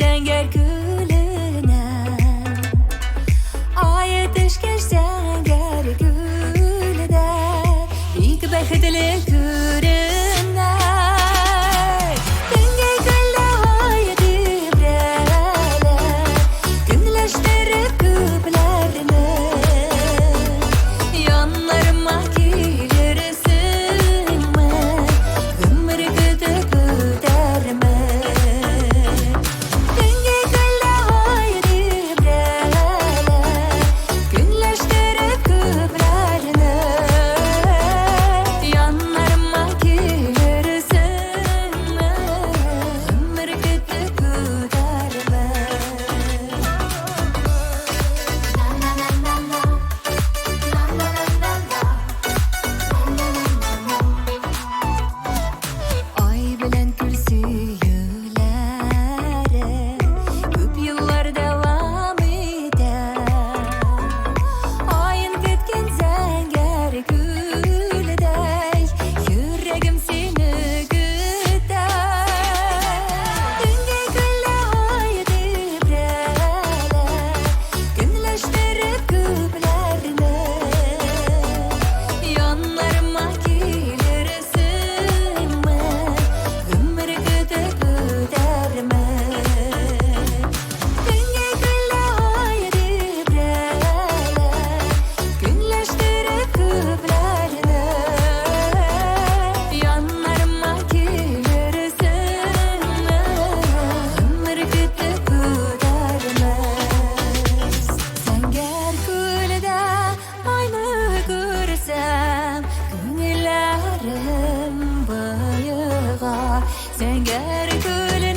Zengər gülünə Ayetişkeş zengər gülüdə İlk bəxtli günlər Dengey gülle ayetib rələr Günləşdirib küplərini Yanlarıma gelirsin mən Ömür güdüb ödərmə Dengey gülle ayetib rələr Günləşdirib küplərini Yanlarıma gelirsin mən Ömür güdüb ödərmə Ay bilen kürsüyülere Köp yıllar devam eder Ayın ketken zengər gülüdey Yüreğim seni güder Dengey gülle ayetib rələr Günləşdirib küplərini Yanlarıma gelirsin mən Ömür güdüb ödərmə Dengey gülle ayetib rələr Günləşdirib küplərini Yanlarıma gelirsin mən Ömür güdüb ödərməz Zengər gülüdə ayını görsəm Gönüllərim bayığa Zengər gülüdə